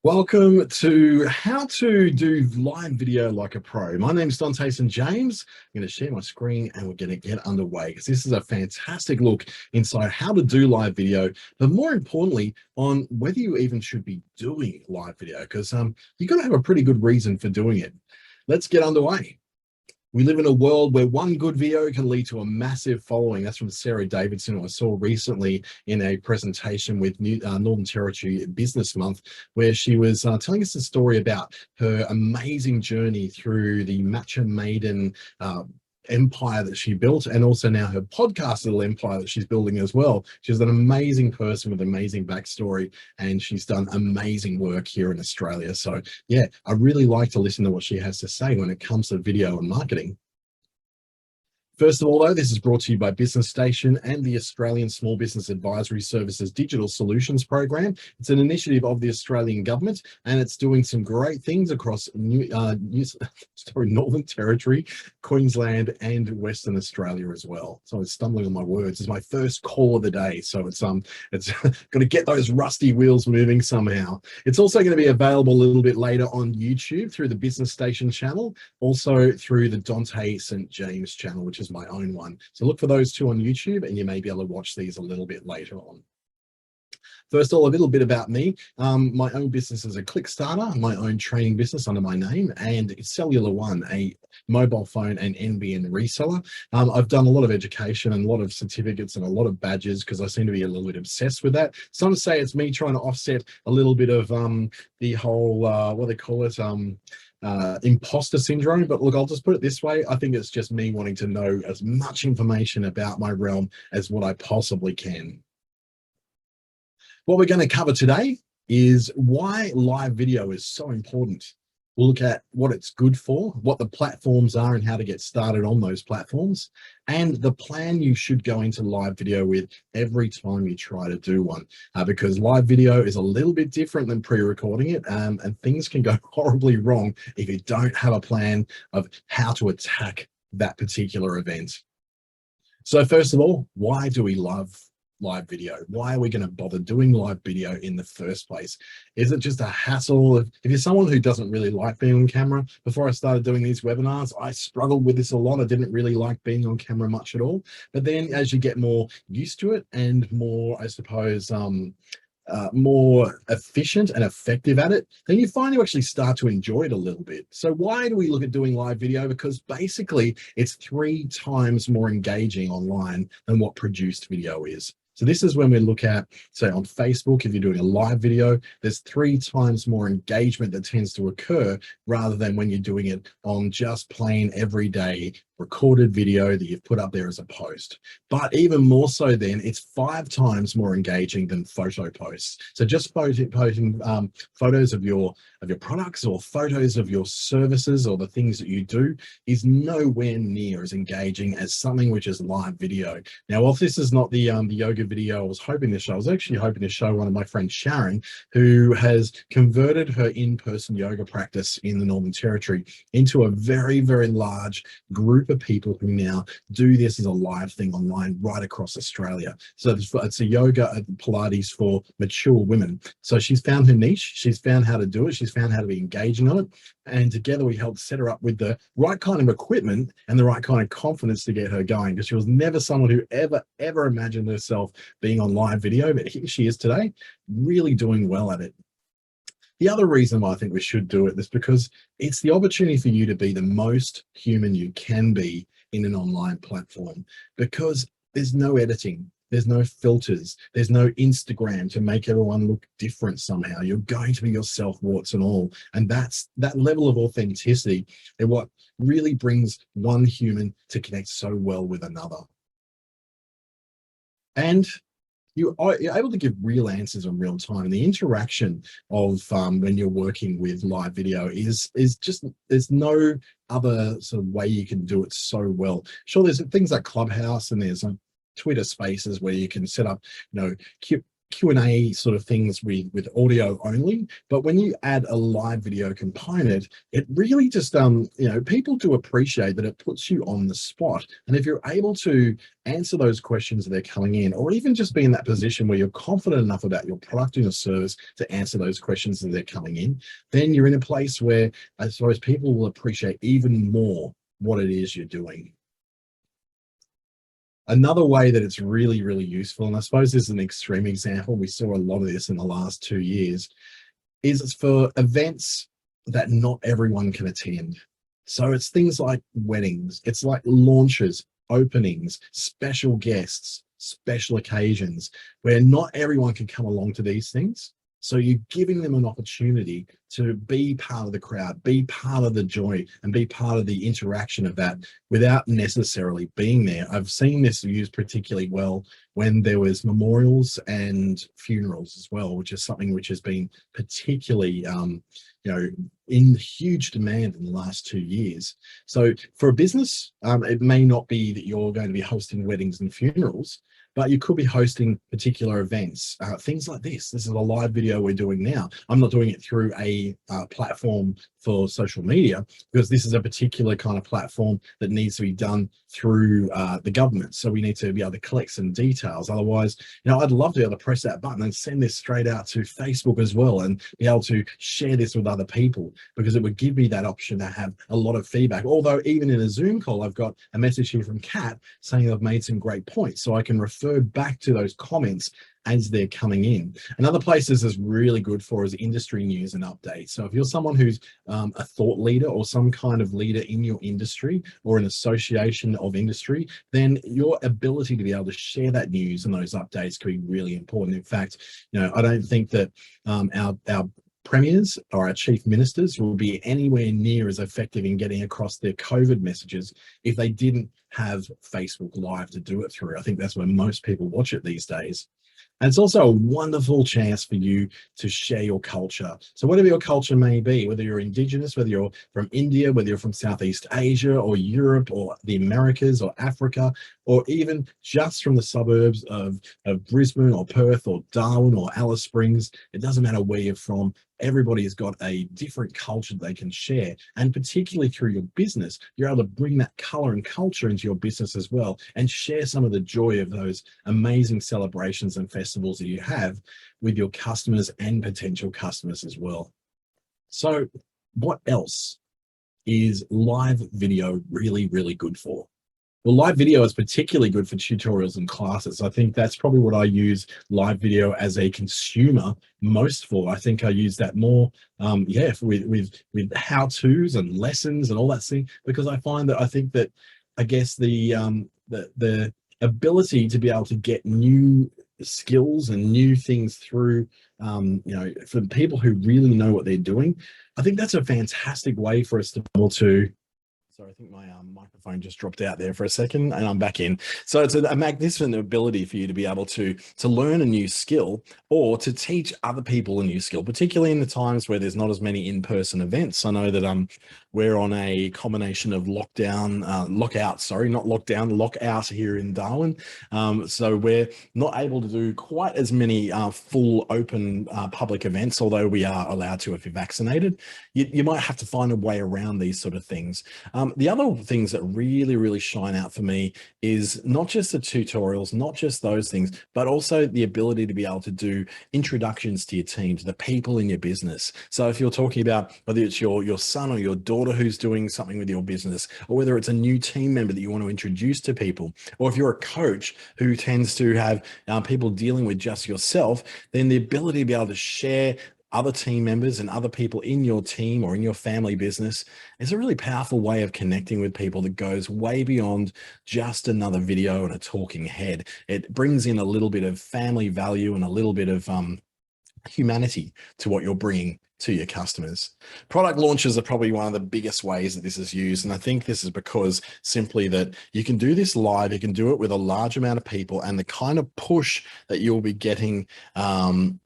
Welcome to how to do live video like a pro. My name is Dante and James. I'm going to share my screen and we're going to get underway because this is a fantastic look inside how to do live video, but more importantly on whether you even should be doing live video because you've got to have a pretty good reason for doing it. Let's get underway. We live in a world where one good video can lead to a massive following. That's from Sarah Davidson, who I saw recently in a presentation with Northern Territory Business Month, where she was telling us a story about her amazing journey through the Matcha Maiden empire that she built, and also now her podcast little empire that she's building as well. She's an amazing person with an amazing backstory, and she's done amazing work here in Australia. So yeah, I really like to listen to what she has to say when it comes to video and marketing. First of all, though, this is brought to you by Business Station and the Australian Small Business Advisory Services Digital Solutions Program. It's an initiative of the Australian Government, and it's doing some great things across Northern Territory, Queensland, and Western Australia as well. So I was stumbling on my words. It's my first call of the day, so it's got to get those rusty wheels moving somehow. It's also going to be available a little bit later on YouTube through the Business Station channel, also through the Dante St. James channel, which is my own one. So look for those two on YouTube and you may be able to watch these a little bit later on. First of all, a little bit about me. My own business is a click starter, my own training business under my name, and Cellular One, a mobile phone and NBN reseller. I've done a lot of education and a lot of certificates and a lot of badges because I seem to be a little bit obsessed with that. Some say it's me trying to offset a little bit of the whole, what they call it, imposter syndrome. But look, I'll just put it this way. I think it's just me wanting to know as much information about my realm as what I possibly can. What we're going to cover today is why live video is so important. We'll look at what it's good for, what the platforms are and how to get started on those platforms, and the plan you should go into live video with every time you try to do one, because live video is a little bit different than pre-recording it, and things can go horribly wrong if you don't have a plan of how to attack that particular event. So first of all, why do we love live video? Why are we going to bother doing live video in the first place? Is it just a hassle? If you're someone who doesn't really like being on camera, before I started doing these webinars, I struggled with this a lot. I didn't really like being on camera much at all. But then as you get more used to it and more, I suppose, more efficient and effective at it, then you find you actually start to enjoy it a little bit. So why do we look at doing live video? Because basically it's 3 times more engaging online than what produced video is. So this is when we look at, say on Facebook, if you're doing a live video, there's 3 times more engagement that tends to occur rather than when you're doing it on just plain everyday recorded video that you've put up there as a post. But even more so then, it's 5 times more engaging than photo posts. So just posting photos of your products or photos of your services or the things that you do is nowhere near as engaging as something which is live video. Now, while this is not the yoga video I was hoping to show, I was actually hoping to show one of my friends, Sharon, who has converted her in-person yoga practice in the Northern Territory into a very, very large group of people who now do this as a live thing online right across Australia. So it's a yoga Pilates for mature women. So she's found her niche, she's found how to do it, she's found how to be engaging on it, and together we helped set her up with the right kind of equipment and the right kind of confidence to get her going, because she was never someone who ever imagined herself being on live video, but here she is today, really doing well at it. The other reason why I think we should do it is because it's the opportunity for you to be the most human you can be in an online platform, because there's no editing, there's no filters, there's no Instagram to make everyone look different somehow. You're going to be yourself, warts and all. And that level of authenticity is what really brings one human to connect so well with another. And you're able to give real answers in real time. And the interaction of when you're working with live video is just, there's no other sort of way you can do it so well. Sure, there's things like Clubhouse and there's Twitter Spaces where you can set up, Q&A sort of things with audio only, but when you add a live video component, it really just people do appreciate that it puts you on the spot. And if you're able to answer those questions that they're coming in, or even just be in that position where you're confident enough about your product and your service to answer those questions that they're coming in, then you're in a place where I suppose people will appreciate even more what it is you're doing. Another way that it's really, really useful, and I suppose this is an extreme example, we saw a lot of this in the last 2 years, is it's for events that not everyone can attend. So it's things like weddings, it's like launches, openings, special guests, special occasions, where not everyone can come along to these things. So you're giving them an opportunity to be part of the crowd, be part of the joy, and be part of the interaction of that without necessarily being there. I've seen this used particularly well when there was memorials and funerals as well, which is something which has been particularly in huge demand in the last 2 years. So for a business, it may not be that you're going to be hosting weddings and funerals, but you could be hosting particular events, things like this. This is a live video we're doing now. I'm not doing it through a platform for social media, because this is a particular kind of platform that needs to be done through the government. So we need to be able to collect some details. Otherwise, I'd love to be able to press that button and send this straight out to Facebook as well, and be able to share this with other people, because it would give me that option to have a lot of feedback. Although even in a Zoom call, I've got a message here from Kat saying I've made some great points, so I can refer back to those comments as they're coming in. Another place this is really good for is industry news and updates. So if you're someone who's a thought leader or some kind of leader in your industry or an association of industry, then your ability to be able to share that news and those updates can be really important. In fact, I don't think that our premiers or our chief ministers will be anywhere near as effective in getting across their COVID messages if they didn't have Facebook Live to do it through. I think that's where most people watch it these days. And it's also a wonderful chance for you to share your culture. So whatever your culture may be, whether you're Indigenous, whether you're from India, whether you're from Southeast Asia or Europe or the Americas or Africa, or even just from the suburbs of Brisbane or Perth or Darwin or Alice Springs, it doesn't matter where you're from. Everybody has got a different culture they can share. And particularly through your business, you're able to bring that color and culture into your business as well, and share some of the joy of those amazing celebrations and festivals that you have with your customers and potential customers as well. So what else is live video really, really good for? Well, live video is particularly good for tutorials and classes. I think that's probably what I use live video as a consumer most for. I think I use that more, with how-tos and lessons and all that thing, because I find that I guess the ability to be able to get new skills and new things through, for people who really know what they're doing, I think that's a fantastic way for us to be able to. Sorry, I think my microphone just dropped out there for a second, and I'm back in. So it's a magnificent ability for you to be able to learn a new skill or to teach other people a new skill, particularly in the times where there's not as many in-person events. I know that we're on a combination of lockout here in Darwin. So we're not able to do quite as many full open public events, although we are allowed to if you're vaccinated. You might have to find a way around these sort of things. The other things that really, really shine out for me is not just the tutorials, not just those things, but also the ability to be able to do introductions to your team, to the people in your business. So if you're talking about whether it's your son or your daughter who's doing something with your business, or whether it's a new team member that you want to introduce to people, or if you're a coach who tends to have people dealing with just yourself, then the ability to be able to share other team members and other people in your team or in your family business is a really powerful way of connecting with people that goes way beyond just another video and a talking head. It brings in a little bit of family value and a little bit of humanity to what you're bringing to your customers. Product launches are probably one of the biggest ways that this is used. And I think this is because simply that you can do this live, you can do it with a large amount of people, and the kind of push that you'll be getting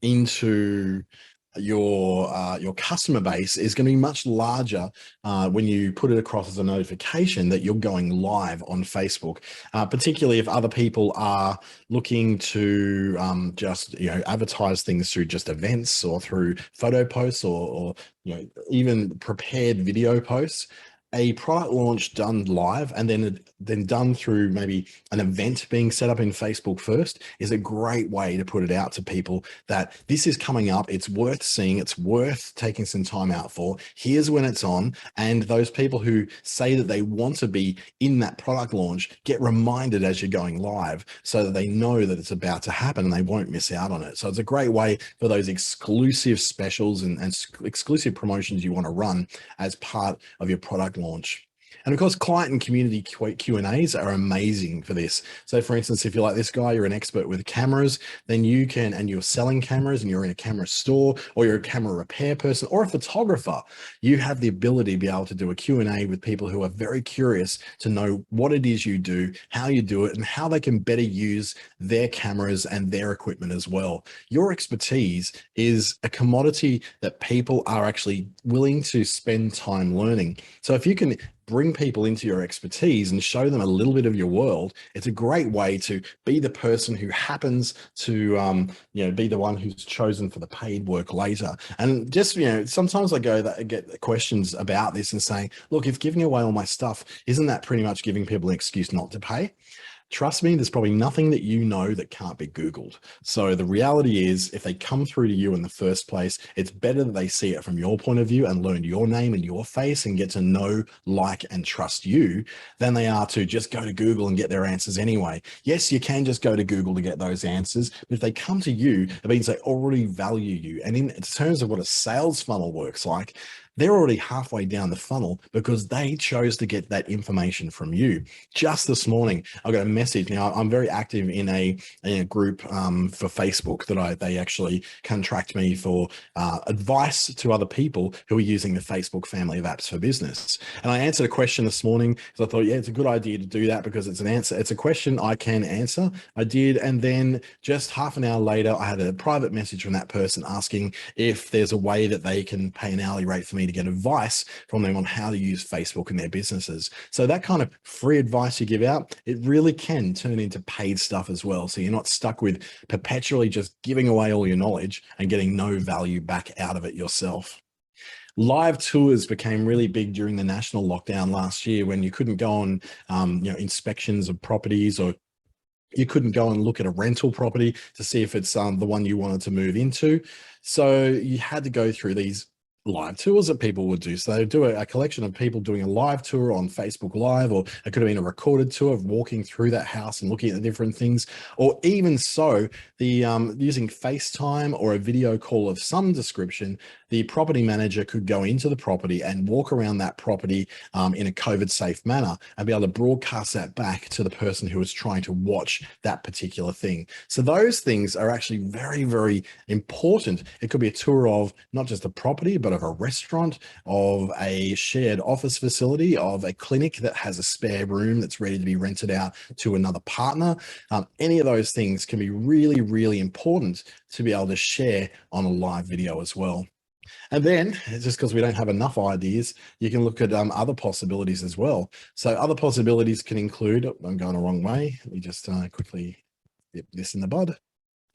into your customer base is going to be much larger when you put it across as a notification that you're going live on Facebook, particularly if other people are looking to just advertise things through just events or through photo posts or even prepared video posts. A product launch done live and then done through maybe an event being set up in Facebook first is a great way to put it out to people that this is coming up. It's worth seeing. It's worth taking some time out for. Here's when it's on. And those people who say that they want to be in that product launch get reminded as you're going live so that they know that it's about to happen and they won't miss out on it. So it's a great way for those exclusive specials and exclusive promotions you want to run as part of your product launch. And of course, client and community Q&As are amazing for this. So for instance, if you're like this guy, you're an expert with cameras, then you can, and you're selling cameras and you're in a camera store, or you're a camera repair person or a photographer, you have the ability to be able to do a Q&A with people who are very curious to know what it is you do, how you do it, and how they can better use their cameras and their equipment as well. Your expertise is a commodity that people are actually willing to spend time learning. So if you can bring people into your expertise and show them a little bit of your world, it's a great way to be the person who happens to be the one who's chosen for the paid work later. And just sometimes I get questions about this and saying, look, if giving away all my stuff, isn't that pretty much giving people an excuse not to pay? Trust me, there's probably nothing that you know that can't be Googled. So the reality is, if they come through to you in the first place, it's better that they see it from your point of view and learn your name and your face and get to know, like, and trust you than they are to just go to Google and get their answers anyway. Yes, you can just go to Google to get those answers, but if they come to you, it means they already value you. And in terms of what a sales funnel works like, they're already halfway down the funnel because they chose to get that information from you. Just this morning, I got a message. Now, I'm very active in a group for Facebook that they actually contract me for advice to other people who are using the Facebook family of apps for business. And I answered a question this morning because I thought, yeah, it's a good idea to do that because it's an answer. It's a question I can answer. I did. And then just half an hour later, I had a private message from that person asking if there's a way that they can pay an hourly rate for me to get advice from them on how to use Facebook in their businesses. So that kind of free advice you give out, it really can turn into paid stuff as well. So you're not stuck with perpetually just giving away all your knowledge and getting no value back out of it yourself. Live tours became really big during the national lockdown last year when you couldn't go on inspections of properties, or you couldn't go and look at a rental property to see if it's the one you wanted to move into. So you had to go through these live tours that people would do. So they would do a collection of people doing a live tour on Facebook Live, or it could have been a recorded tour of walking through that house and looking at the different things, or even so, the using FaceTime or a video call of some description, the property manager could go into the property and walk around that property in a COVID safe manner and be able to broadcast that back to the person who is trying to watch that particular thing. So those things are actually very, very important. It could be a tour of not just a property, but of a restaurant, of a shared office facility, of a clinic that has a spare room that's ready to be rented out to another partner. Any of those things can be really, really important to be able to share on a live video as well. And then, just because we don't have enough ideas, you can look at other possibilities as well. So other possibilities can include, I'm going the wrong way. Let me just quickly dip this in the bud.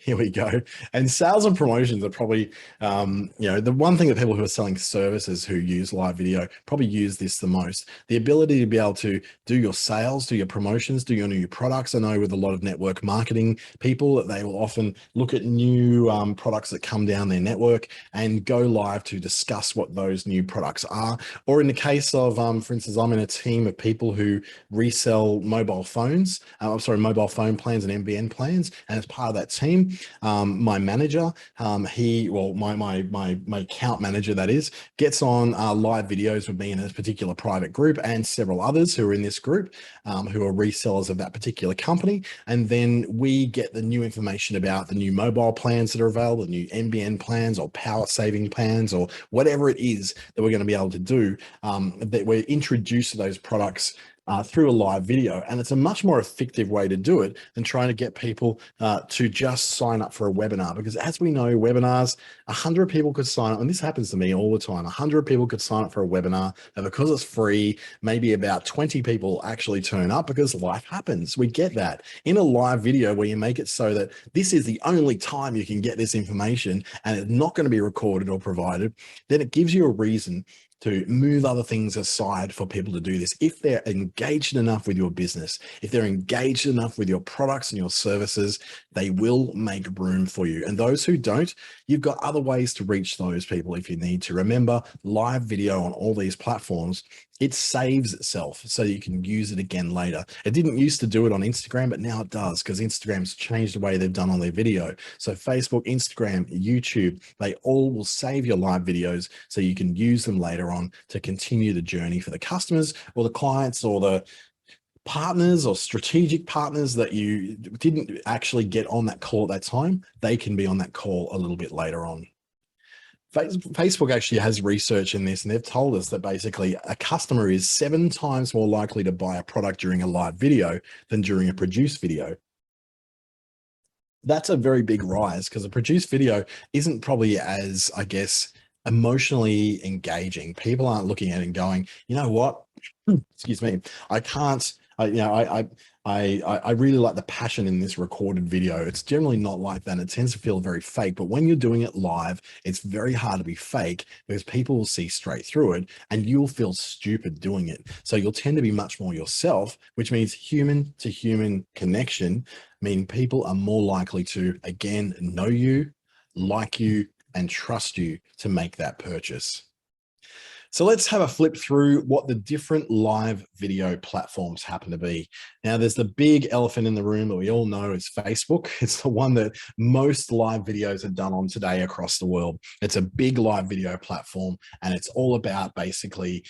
Here we go. And sales and promotions are probably, the one thing that people who are selling services who use live video probably use this the most. The ability to be able to do your sales, do your promotions, do your new products. I know with a lot of network marketing people that they will often look at new products that come down their network and go live to discuss what those new products are. Or in the case of, for instance, I'm in a team of people who resell mobile phones, mobile phone plans and NBN plans. And as part of that team, my manager, my account manager, that is, gets on live videos with me in a particular private group and several others who are in this group who are resellers of that particular company. And then we get the new information about the new mobile plans that are available, the new NBN plans or power saving plans or whatever it is that we're going to be able to do, that we're introduced to those products through a live video. And it's a much more effective way to do it than trying to get people to just sign up for a webinar. Because as we know, webinars, 100 people could sign up, and this happens to me all the time. 100 people could sign up for a webinar, and because it's free, maybe about 20 people actually turn up because life happens. We get that. In a live video where you make it so that this is the only time you can get this information and it's not going to be recorded or provided, then it gives you a reason to move other things aside for people to do this. If they're engaged enough with your business, if they're engaged enough with your products and your services, they will make room for you. And those who don't, you've got other ways to reach those people if you need to. Remember, live video on all these platforms, it saves itself so you can use it again later. It didn't used to do it on Instagram, but now it does, because Instagram's changed the way they've done on their video. So Facebook, Instagram, YouTube, they all will save your live videos so you can use them later on to continue the journey for the customers or the clients or the partners or strategic partners that you didn't actually get on that call at that time. They can be on that call a little bit later on. Facebook actually has research in this, and they've told us that basically a customer is 7 times more likely to buy a product during a live video than during a produced video. That's a very big rise, because a produced video isn't probably as, I guess, emotionally engaging. People aren't looking at it and going, you know what, excuse me, I can't, I really like the passion in this recorded video. It's generally not like that. It tends to feel very fake, but when you're doing it live, it's very hard to be fake because people will see straight through it and you'll feel stupid doing it. So you'll tend to be much more yourself, which means human to human connection, meaning people are more likely to, again, know you, like you, and trust you to make that purchase. So let's have a flip through what the different live video platforms happen to be. Now, there's the big elephant in the room that we all know is Facebook. It's the one that most live videos are done on today across the world. It's a big live video platform, and it's all about basically,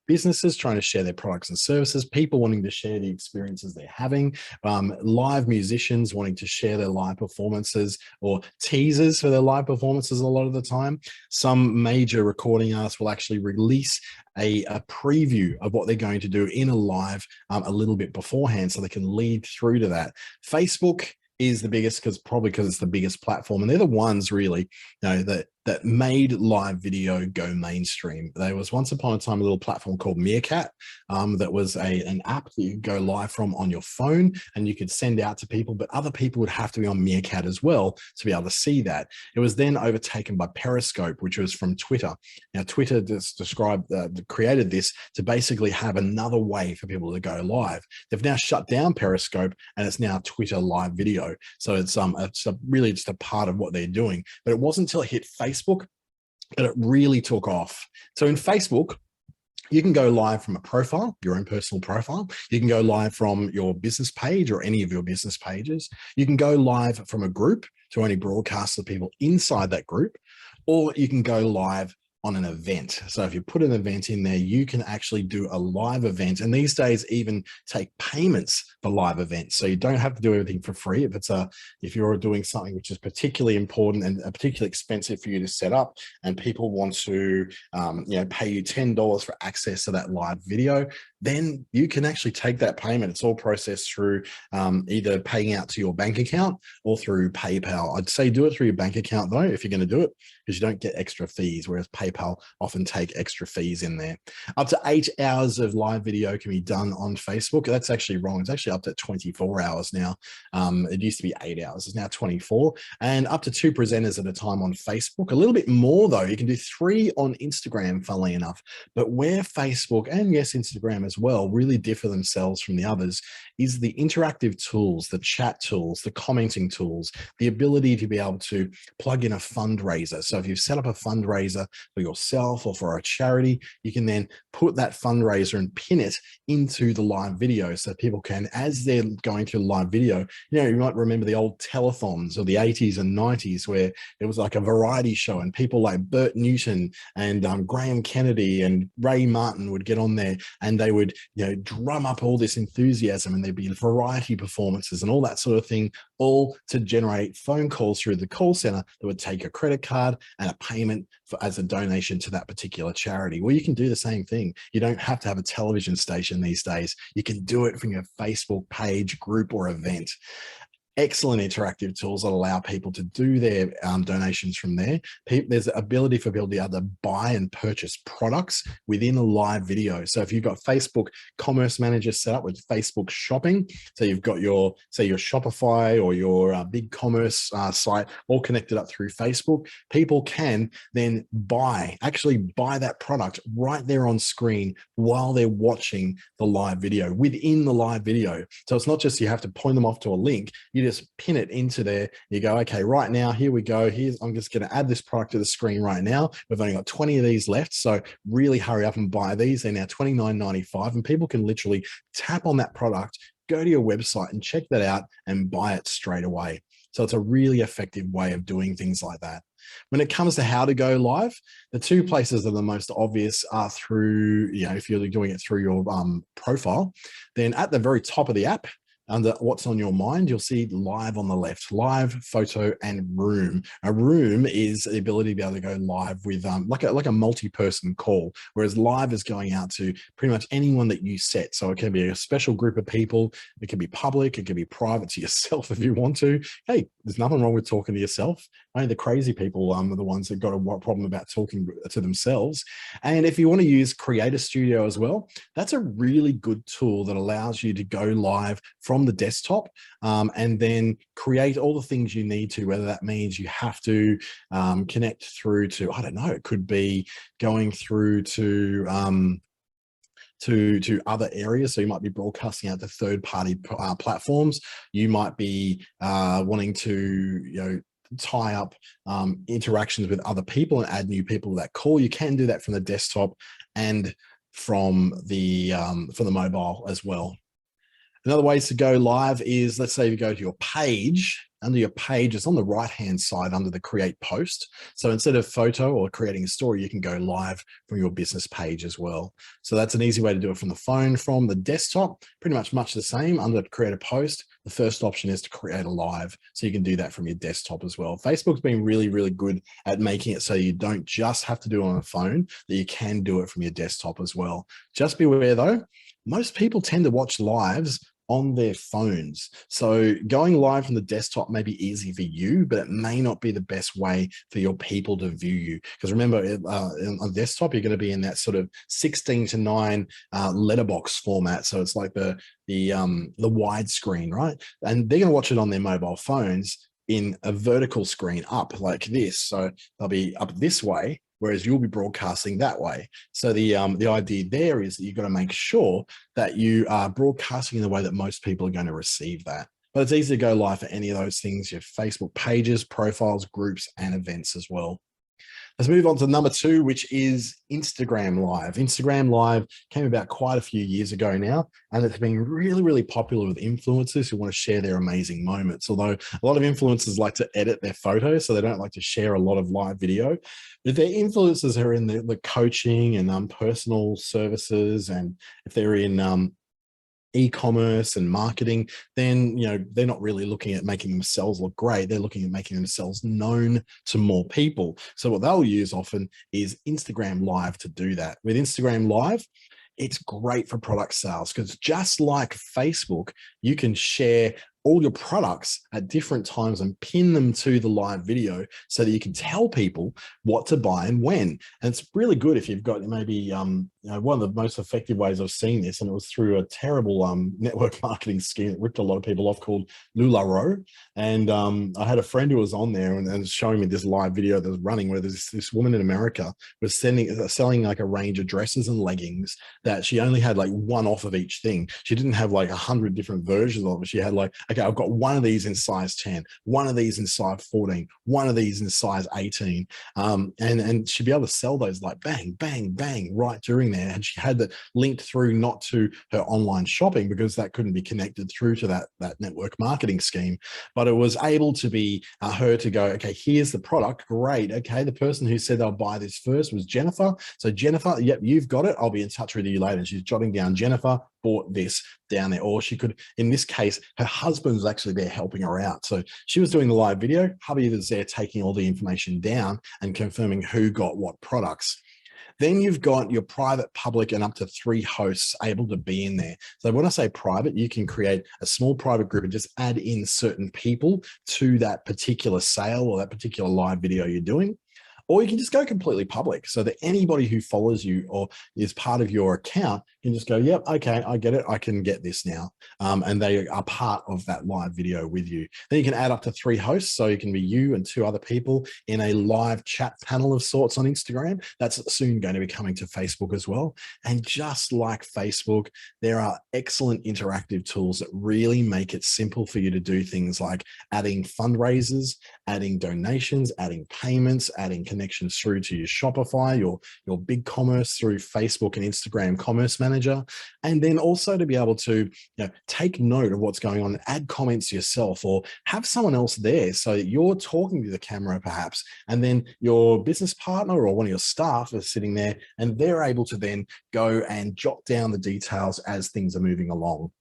businesses trying to share their products and services, people wanting to share the experiences they're having, live musicians wanting to share their live performances or teasers for their live performances a lot of the time. Some major recording artists will actually release a preview of what they're going to do in a live a little bit beforehand so they can lead through to that. Facebook is the biggest probably because it's the biggest platform, and they're the ones really that made live video go mainstream. There was once upon a time a little platform called Meerkat that was an app that you could go live from on your phone, and you could send out to people, but other people would have to be on Meerkat as well to be able to see that. It was then overtaken by Periscope, which was from Twitter. Now, Twitter created this to basically have another way for people to go live. They've now shut down Periscope, and it's now Twitter live video. So it's really just a part of what they're doing. But it wasn't until it hit Facebook that it really took off. So in Facebook, you can go live from a profile, your own personal profile. You can go live from your business page or any of your business pages. You can go live from a group to only broadcast to people inside that group, or you can go live on an event. So if you put an event in there, you can actually do a live event. And these days even take payments for live events. So you don't have to do everything for free. If you're doing something which is particularly important and particularly expensive for you to set up, and people want to pay you $10 for access to that live video, then you can actually take that payment. It's all processed through either paying out to your bank account or through PayPal. I'd say do it through your bank account though, if you're going to do it, because you don't get extra fees, whereas PayPal often take extra fees in there. Up to 8 hours of live video can be done on Facebook. That's actually wrong. It's actually up to 24 hours now. It used to be 8 hours. It's now 24, and up to 2 presenters at a time on Facebook. A little bit more though. You can do 3 on Instagram, funnily enough. But where Facebook, and yes, Instagram as well, really differ themselves from the others is the interactive tools, the chat tools, the commenting tools, the ability to be able to plug in a fundraiser. So if you've set up a fundraiser for yourself or for a charity, you can then put that fundraiser and pin it into the live video so people can, as they're going through the live video, you might remember the old telethons of the 80s and 90s where it was like a variety show, and people like Bert Newton and Graham Kennedy and Ray Martin would get on there, and they would, drum up all this enthusiasm, and there'd be variety performances and all that sort of thing, all to generate phone calls through the call center that would take a credit card and a payment as a donation to that particular charity. Well, you can do the same thing. You don't have to have a television station these days. You can do it from your Facebook page, group, or event. Excellent interactive tools that allow people to do their donations from there. There's the ability for people to be able to buy and purchase products within a live video. So if you've got Facebook Commerce Manager set up with Facebook Shopping, so you've got your Shopify or your BigCommerce site all connected up through Facebook, people can then actually buy that product right there on screen while they're watching the live video, within the live video. So it's not just you have to point them off to a link. You just pin it into there. You go, okay, right now, here we go. I'm just going to add this product to the screen right now. We've only got 20 of these left. So really hurry up and buy these. They're now $29.95, and people can literally tap on that product, go to your website and check that out and buy it straight away. So it's a really effective way of doing things like that. When it comes to how to go live, the two places that are the most obvious are through, if you're doing it through your profile, then at the very top of the app, under what's on your mind, you'll see live on the left, live, photo, and room. A room is the ability to be able to go live with like a multi-person call, whereas live is going out to pretty much anyone that you set. So it can be a special group of people. It can be public. It can be private to yourself if you want to. Hey, there's nothing wrong with talking to yourself. Only the crazy people are the ones that got a problem about talking to themselves. And if you want to use Creator Studio as well, that's a really good tool that allows you to go live from the desktop and then create all the things you need to, whether that means you have to connect through to, I don't know, it could be going through to other areas. So you might be broadcasting out to third-party platforms. You might be wanting to, tie up interactions with other people and add new people to that call. You can do that from the desktop and from the mobile as well. Another ways to go live is, let's say you go to your page. Under your page, it's on the right-hand side under the create post. So instead of photo or creating a story, you can go live from your business page as well. So that's an easy way to do it from the phone. From the desktop, pretty much the same. Under create a post, the first option is to create a live. So you can do that from your desktop as well. Facebook's been really, really good at making it so you don't just have to do it on a phone, that you can do it from your desktop as well. Just be aware though, most people tend to watch lives on their phones. So going live from the desktop may be easy for you, but it may not be the best way for your people to view you. Because remember, on desktop, you're going to be in that sort of 16:9 letterbox format. So it's like the widescreen, right? And they're going to watch it on their mobile phones in a vertical screen up like this. So they'll be up this way, whereas you'll be broadcasting that way. So the idea there is that you've got to make sure that you are broadcasting in the way that most people are going to receive that. But it's easy to go live for any of those things, your Facebook pages, profiles, groups, and events as well. Let's move on to number 2, which is Instagram Live. Instagram Live came about quite a few years ago now, and it's been really, really popular with influencers who want to share their amazing moments. Although a lot of influencers like to edit their photos, so they don't like to share a lot of live video. But if they're influencers who are in the coaching and personal services, and if they're in e-commerce and marketing, then they're not really looking at making themselves look great. They're looking at making themselves known to more people. So what they'll use often is Instagram Live to do that. With Instagram Live, it's great for product sales because just like Facebook, you can share all your products at different times and pin them to the live video so that you can tell people what to buy and when. And it's really good if you've got maybe one of the most effective ways I've seen this, and it was through a terrible network marketing scheme that ripped a lot of people off, called LuLaRoe. And I had a friend who was on there and showing me this live video that was running where this woman in America was selling like a range of dresses and leggings that she only had like one off of each thing. She didn't have like 100 different versions of it. She had like a okay, I've got one of these in size 10, one of these in size 14, one of these in size 18. And she'd be able to sell those like bang, bang, bang right during there. And she had that linked through not to her online shopping because that couldn't be connected through to that network marketing scheme, but it was able to be her to go, okay, here's the product. Great. Okay. The person who said they'll buy this first was Jennifer. So Jennifer, yep, you've got it. I'll be in touch with you later. And she's jotting down Jennifer bought this down there. Or she could, in this case, her husband was actually there helping her out. So she was doing the live video. Hubby was there taking all the information down and confirming who got what products. Then you've got your private, public, and up to 3 hosts able to be in there. So when I say private, you can create a small private group and just add in certain people to that particular sale or that particular live video you're doing. Or you can just go completely public so that anybody who follows you or is part of your account can just go, yep, okay, I get it. I can get this now. And they are part of that live video with you. Then you can add up to 3 hosts. So you can be you and 2 other people in a live chat panel of sorts on Instagram. That's soon going to be coming to Facebook as well. And just like Facebook, there are excellent interactive tools that really make it simple for you to do things like adding fundraisers, adding donations, adding payments, adding connections through to your Shopify, your BigCommerce through Facebook and Instagram Commerce Manager, and then also to be able to take note of what's going on, add comments yourself, or have someone else there so that you're talking to the camera perhaps, and then your business partner or one of your staff is sitting there, and they're able to then go and jot down the details as things are moving along.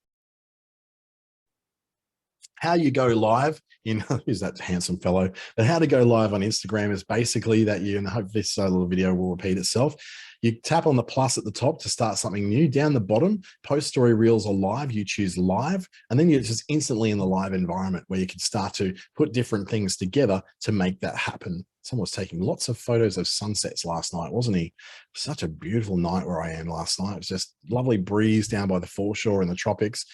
How you go live in, who's that handsome fellow, but how to go live on Instagram is basically that you, and I hope this little video will repeat itself. You tap on the plus at the top to start something new. Down the bottom, post story reels or live, you choose live, and then you're just instantly in the live environment where you can start to put different things together to make that happen. Someone was taking lots of photos of sunsets last night, wasn't he? Such a beautiful night where I am last night. It was just lovely breeze down by the foreshore in the tropics,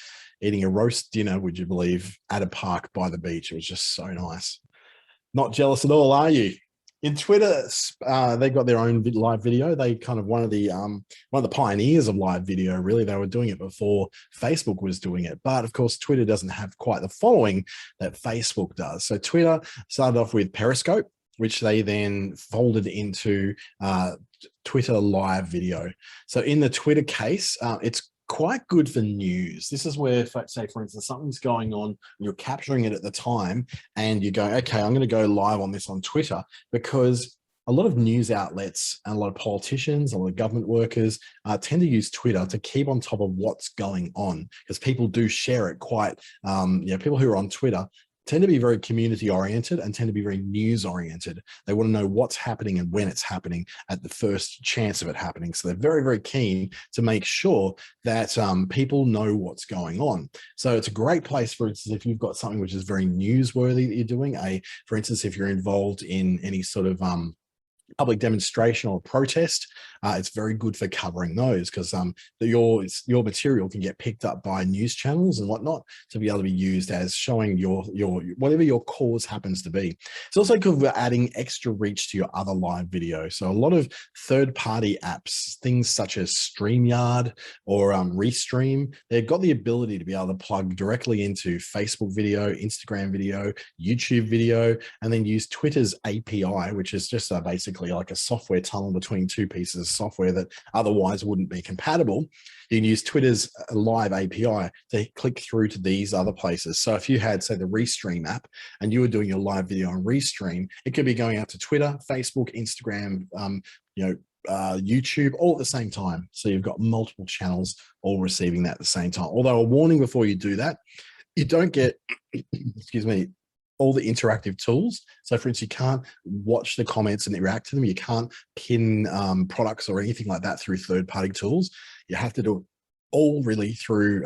eating a roast dinner, would you believe, at a park by the beach. It was just so nice. Not jealous at all, are you? In Twitter, they got their own live video. They kind of one of the pioneers of live video, really. They were doing it before Facebook was doing it. But of course, Twitter doesn't have quite the following that Facebook does. So Twitter started off with Periscope, which they then folded into Twitter live video. So in the Twitter case, it's quite good for news. This is where, say, for instance, something's going on, you're capturing it at the time, and you go, okay, I'm going to go live on this on Twitter, because a lot of news outlets and a lot of politicians, a lot of government workers tend to use Twitter to keep on top of what's going on, because people do share it quite, people who are on Twitter tend to be very community oriented and tend to be very news oriented. They want to know what's happening and when it's happening at the first chance of it happening. So they're very, very keen to make sure that people know what's going on. So it's a great place, for instance, if you've got something which is very newsworthy that you're doing, for instance, if you're involved in any sort of public demonstration or protest, it's very good for covering those, because your material can get picked up by news channels and whatnot to be able to be used as showing your whatever your cause happens to be. It's also good for adding extra reach to your other live video. So a lot of third-party apps, things such as StreamYard or Restream, they've got the ability to be able to plug directly into Facebook video, Instagram video, YouTube video, and then use Twitter's API, which is just basically like a software tunnel between 2 pieces of software that otherwise wouldn't be compatible. You can use Twitter's live API to click through to these other places. So if you had, say, the Restream app and you were doing your live video on Restream, it could be going out to Twitter, Facebook, Instagram, YouTube, all at the same time. So you've got multiple channels all receiving that at the same time. Although a warning before you do that, you don't get, excuse me, all the interactive tools. So for instance, you can't watch the comments and react to them. You can't pin products or anything like that through third-party tools. You have to do it all really through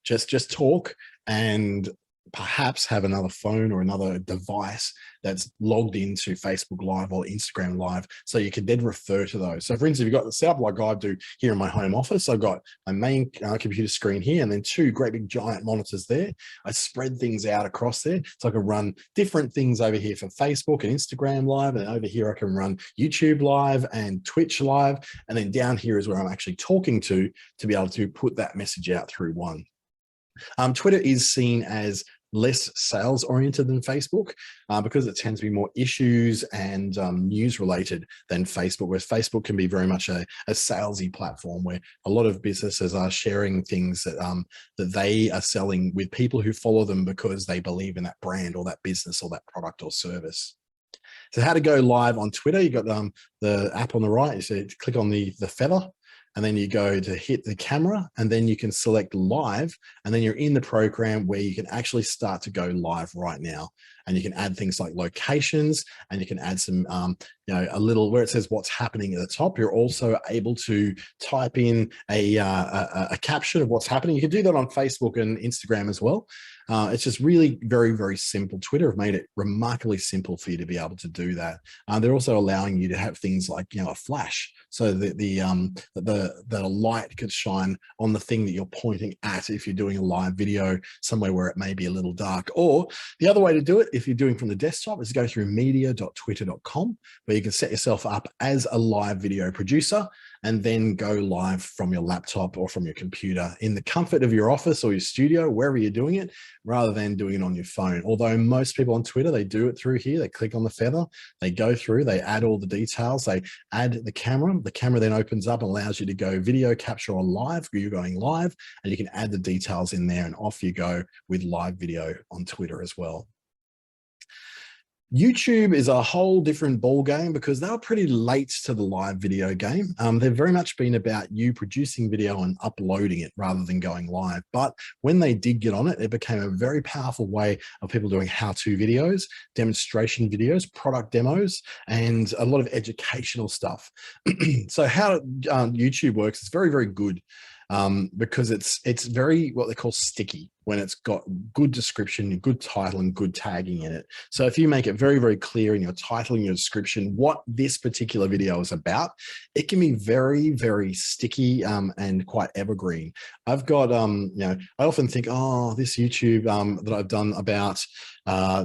just talk, and perhaps have another phone or another device that's logged into Facebook Live or Instagram Live, so you can then refer to those. So for instance, if you've got the setup like I do here in my home office, I've got my main computer screen here and then 2 great big giant monitors there. I spread things out across there, so I can run different things over here for Facebook and Instagram Live, and over here I can run YouTube Live and Twitch Live, and then down here is where I'm actually talking to be able to put that message out through one. Twitter is seen as less sales oriented than Facebook because it tends to be more issues and news related than Facebook, where Facebook can be very much a salesy platform where a lot of businesses are sharing things that they are selling with people who follow them because they believe in that brand or that business or that product or service. So how to go live on Twitter, you got the app on the right, so click on the feather, and then you go to hit the camera, and then you can select live, and then you're in the program where you can actually start to go live right now. And you can add things like locations, and you can add some, a little where it says what's happening at the top. You're also able to type in a caption of what's happening. You can do that on Facebook and Instagram as well. It's just really very, very simple. Twitter have made it remarkably simple for you to be able to do that. They're also allowing you to have things like, a flash, so that that a light could shine on the thing that you're pointing at if you're doing a live video somewhere where it may be a little dark. Or the other way to do it, if you're doing from the desktop, is go through media.twitter.com, where you can set yourself up as a live video producer and then go live from your laptop or from your computer in the comfort of your office or your studio, wherever you're doing it, rather than doing it on your phone. Although most people on Twitter, they do it through here. They click on the feather, they go through, they add all the details, they add the camera. The camera then opens up and allows you to go video capture on live. You're going live, and you can add the details in there, and off you go with live video on Twitter as well. YouTube is a whole different ball game because they were pretty late to the live video game. They've very much been about you producing video and uploading it rather than going live. But when they did get on it, it became a very powerful way of people doing how-to videos, demonstration videos, product demos, and a lot of educational stuff. So how YouTube works is very, very good. Because it's very what they call sticky when it's got good description, good title, and good tagging in it. So if you make it very, very clear in your title and your description what this particular video is about, it can be very, very sticky and quite evergreen. I've got, I often think, oh, this YouTube that I've done about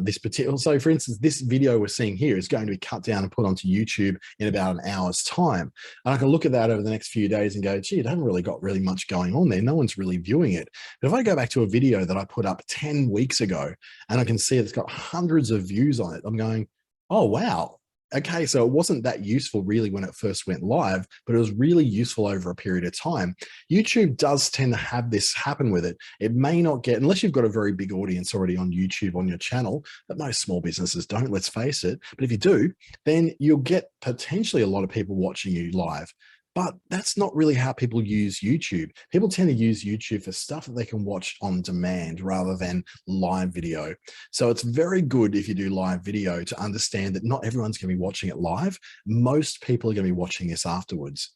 this particular, so for instance, this video we're seeing here is going to be cut down and put onto YouTube in about an hour's time. And I can look at that over the next few days and go, gee, it hasn't really got really much going on there. No one's really viewing it. But if I go back to a video that I put up 10 weeks ago and I can see it's got hundreds of views on it, I'm going, oh, wow. Okay, so it wasn't that useful really when it first went live, but it was really useful over a period of time. YouTube does tend to have this happen with it. It may not get, unless you've got a very big audience already on YouTube on your channel, but most small businesses don't, let's face it. But if you do, then you'll get potentially a lot of people watching you live. But that's not really how people use YouTube. People tend to use YouTube for stuff that they can watch on demand rather than live video. So it's very good if you do live video to understand that not everyone's going to be watching it live. Most people are going to be watching this afterwards.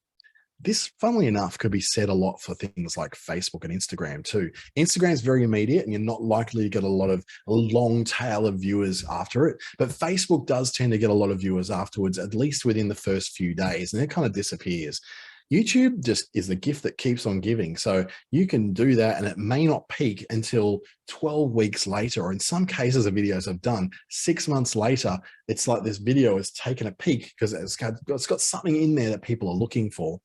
This, funnily enough, could be said a lot for things like Facebook and Instagram too. Instagram is very immediate and you're not likely to get a long tail of viewers after it. But Facebook does tend to get a lot of viewers afterwards, at least within the first few days, and it kind of disappears. YouTube just is the gift that keeps on giving. So you can do that and it may not peak until 12 weeks later, or in some cases of videos I've done, 6 months later, it's like this video has taken a peak because it's got something in there that people are looking for.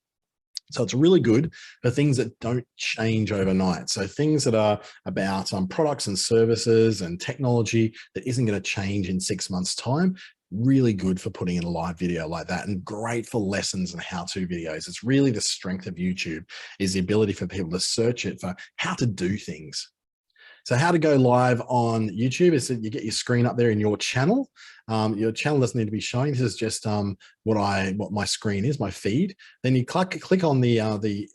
So it's really good for things that don't change overnight. So things that are about products and services and technology that isn't going to change in 6 months' time, really good for putting in a live video like that, and great for lessons and how-to videos. It's really the strength of YouTube, is the ability for people to search it for how to do things. So how to go live on YouTube is that you get your screen up there in your channel. Your channel doesn't need to be showing. This is just what my screen is, my feed. Then you click on the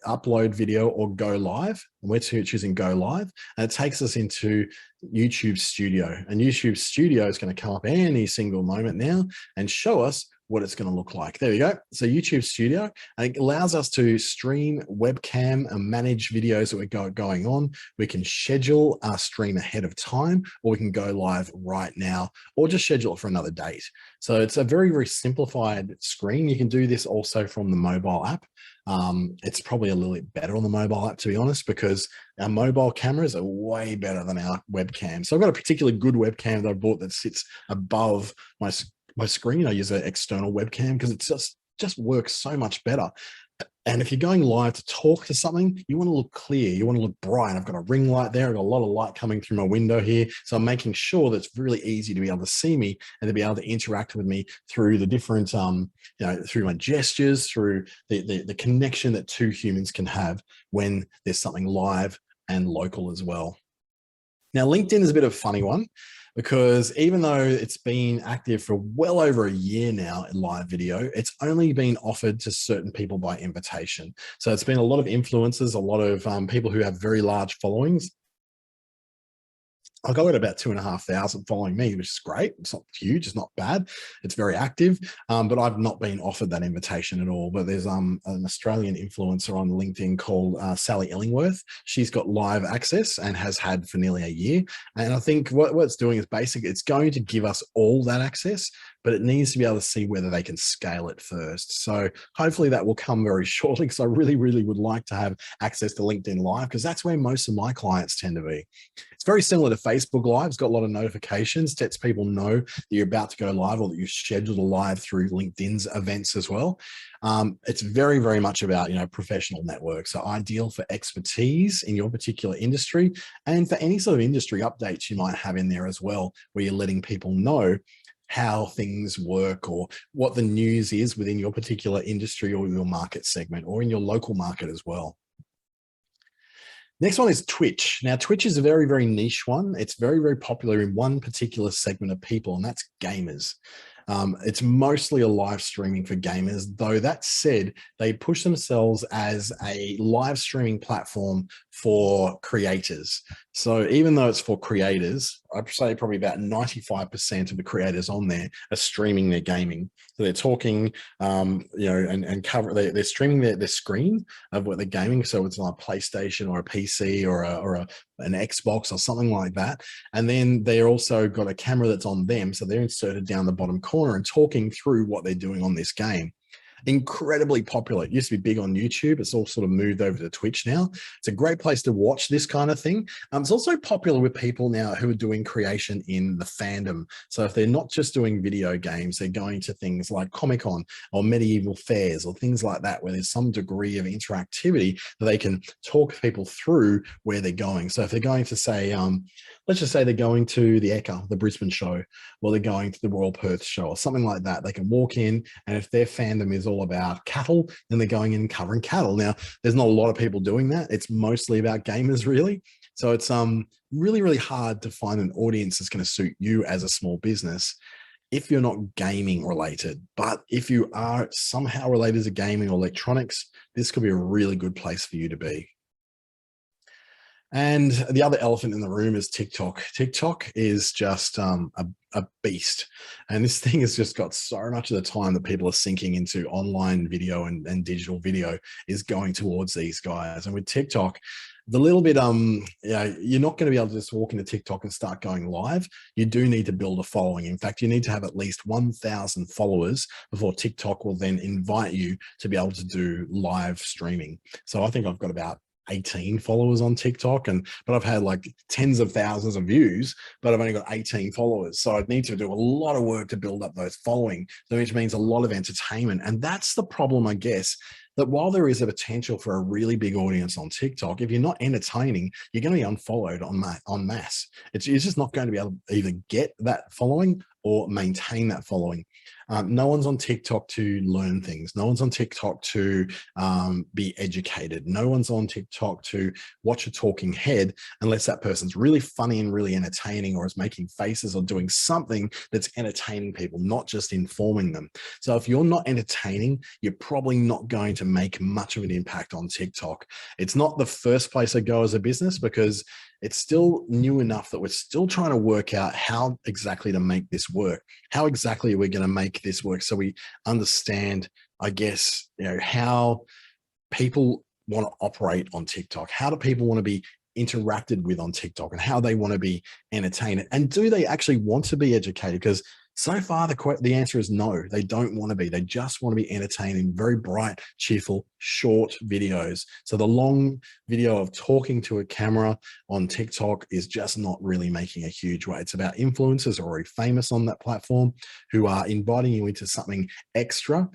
upload video or go live. And we're choosing go live, and it takes us into YouTube Studio. And YouTube Studio is going to come up any single moment now and show us what it's going to look like. There we go. So YouTube Studio, and it allows us to stream webcam and manage videos that we're going on. We can schedule our stream ahead of time, or we can go live right now, or just schedule it for another date. So it's a very, very simplified screen. You can do this also from the mobile app. It's probably a little bit better on the mobile app, to be honest, because our mobile cameras are way better than our webcam. So I've got a particularly good webcam that I bought that sits above my screen. I use an external webcam because it just works so much better. And if you're going live to talk to something, you want to look clear. You want to look bright. I've got a ring light there. I've got a lot of light coming through my window here. So I'm making sure that it's really easy to be able to see me and to be able to interact with me through the different, through my gestures, through the connection that two humans can have when there's something live and local as well. Now, LinkedIn is a bit of a funny one because even though it's been active for well over a year now in live video, it's only been offered to certain people by invitation. So it's been a lot of influencers, a lot of people who have very large followings. I've got about 2,500 following me, which is great. It's not huge. It's not bad. It's very active, but I've not been offered that invitation at all. But there's an Australian influencer on LinkedIn called Sally Illingworth. She's got live access and has had for nearly a year. And I think what it's doing is basically it's going to give us all that access, but it needs to be able to see whether they can scale it first. So hopefully that will come very shortly because I really, really would like to have access to LinkedIn Live because that's where most of my clients tend to be. It's very similar to Facebook Live. It's got a lot of notifications, lets people know that you're about to go live or that you've scheduled a live through LinkedIn's events as well. It's very, very much about, professional networks. So ideal for expertise in your particular industry and for any sort of industry updates you might have in there as well, where you're letting people know how things work or what the news is within your particular industry or your market segment or in your local market as well. Next one is Twitch. Now, Twitch is a very, very niche one. It's very, very popular in one particular segment of people, and that's gamers. It's mostly a live streaming for gamers, though that said, they push themselves as a live streaming platform for creators. So even though it's for creators, I'd say probably about 95% of the creators on there are streaming their gaming. So they're talking, and cover. They're streaming their screen of what they're gaming. So it's like a PlayStation or a PC or an Xbox or something like that. And then they're also got a camera that's on them. So they're inserted down the bottom corner and talking through what they're doing on this game. Incredibly popular. It used to be big on YouTube. It's all sort of moved over to Twitch now. It's a great place to watch this kind of thing. It's also popular with people now who are doing creation in the fandom. So if they're not just doing video games, they're going to things like Comic-Con or medieval fairs or things like that, where there's some degree of interactivity that they can talk people through where they're going. So if they're going to say, let's just say they're going to the Ekka, the Brisbane show, or they're going to the Royal Perth show or something like that, they can walk in, and if their fandom is all about cattle, then they're going in and covering cattle. Now, there's not a lot of people doing that. It's mostly about gamers, really. So it's really, really hard to find an audience that's going to suit you as a small business if you're not gaming related. But if you are somehow related to gaming or electronics, this could be a really good place for you to be. And the other elephant in the room is TikTok. TikTok is just a beast. And this thing has just got so much of the time that people are sinking into online video and digital video is going towards these guys. And with TikTok, the little bit, you're not going to be able to just walk into TikTok and start going live. You do need to build a following. In fact, you need to have at least 1,000 followers before TikTok will then invite you to be able to do live streaming. So I think I've got about 18 followers on TikTok, but I've had like tens of thousands of views, but I've only got 18 followers. So I'd need to do a lot of work to build up those following, which means a lot of entertainment. And that's the problem, I guess, that while there is a potential for a really big audience on TikTok, if you're not entertaining, you're going to be unfollowed en masse. You're just not going to be able to either get that following or maintain that following. No one's on TikTok to learn things. No one's on TikTok to be educated. No one's on TikTok to watch a talking head unless that person's really funny and really entertaining or is making faces or doing something that's entertaining people, not just informing them. So if you're not entertaining, you're probably not going to make much of an impact on TikTok. It's not the first place I go as a business because it's still new enough that we're still trying to work out how exactly to make this work. How exactly are we going to make this work so we understand, I guess, how people want to operate on TikTok? How do people want to be interacted with on TikTok and how they want to be entertained? And do they actually want to be educated? Because So far, the answer is no. They don't want to be. They just want to be entertaining, very bright, cheerful, short videos. So the long video of talking to a camera on TikTok is just not really making a huge way. It's about influencers already famous on that platform who are inviting you into something extra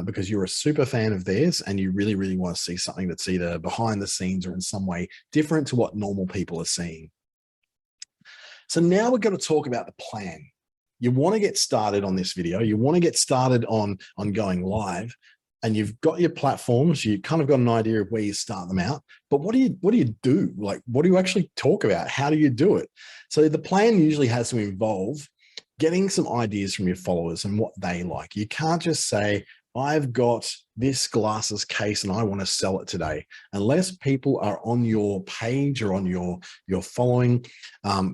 because you're a super fan of theirs and you really, really want to see something that's either behind the scenes or in some way different to what normal people are seeing. So now we're going to talk about the plan. You want to get started on this video. You want to get started on going live, and you've got your platforms. You kind of got an idea of where you start them out. But what do you do? Like, what do you actually talk about? How do you do it? So the plan usually has to involve getting some ideas from your followers and what they like. You can't just say, I've got this glasses case and I want to sell it today, unless people are on your page or on your following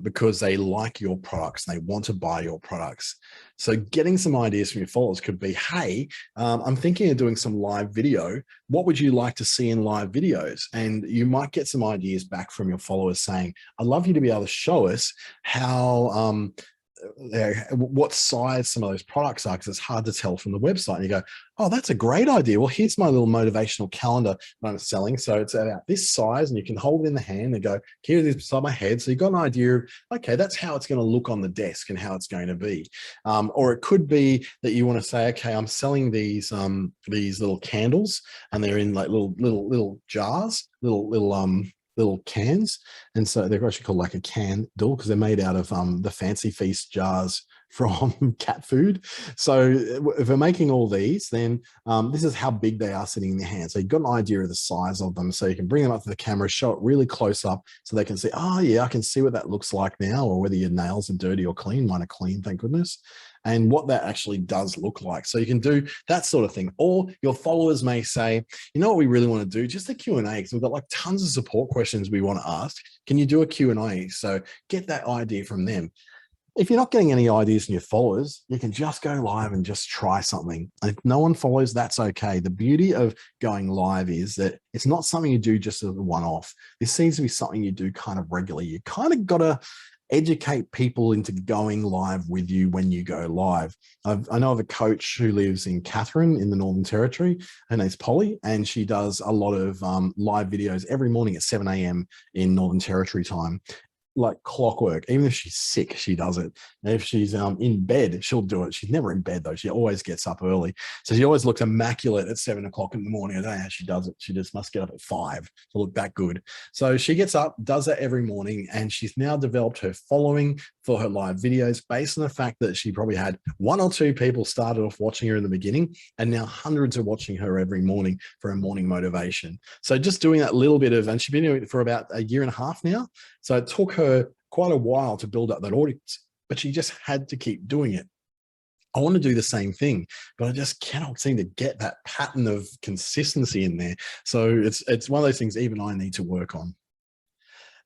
because they like your products and they want to buy your products. So getting some ideas from your followers could be, hey, I'm thinking of doing some live video. What would you like to see in live videos? And you might get some ideas back from your followers saying, I'd love you to be able to show us how what size some of those products are, because it's hard to tell from the website. And you go, oh, that's a great idea. Well, here's my little motivational calendar that I'm selling. So it's about this size and you can hold it in the hand and go, here it is beside my head. So you've got an idea of, okay, that's how it's going to look on the desk and how it's going to be. Or it could be that you want to say, okay, I'm selling these little candles and they're in like little jars, little cans, and so they're actually called like a candle because they're made out of the Fancy Feast jars from cat food. So if we're making all these, then this is how big they are sitting in your hand. So you've got an idea of the size of them, so you can bring them up to the camera, show it really close up so they can see, oh yeah, I can see what that looks like now, or whether your nails are dirty or clean. Mine are clean, thank goodness. And what that actually does look like. So you can do that sort of thing. Or your followers may say, you know what we really want to do? Just a Q&A, because we've got like tons of support questions we want to ask. Can you do a Q&A? So get that idea from them. If you're not getting any ideas from your followers, you can just go live and just try something. And if no one follows, that's okay. The beauty of going live is that it's not something you do just as a one-off. This seems to be something you do kind of regularly. You kind of got to educate people into going live with you when you go live. I know of a coach who lives in Catherine in the Northern Territory. Her name's Polly, and she does a lot of live videos every morning at 7 a.m. in Northern Territory time. Like clockwork. Even if she's sick, she does it. And if she's in bed, she'll do it. She's never in bed though. She always gets up early. So she always looks immaculate at 7 o'clock in the morning. I don't know how she does it. She just must get up at 5 to look that good. So she gets up, does that every morning, and she's now developed her following for her live videos based on the fact that she probably had 1 or 2 people started off watching her in the beginning, and now hundreds are watching her every morning for her morning motivation. So just doing that little bit of, and she's been doing it for about a year and a half now. So it took her quite a while to build up that audience, but she just had to keep doing it. I want to do the same thing, but I just cannot seem to get that pattern of consistency in there. So it's one of those things even I need to work on.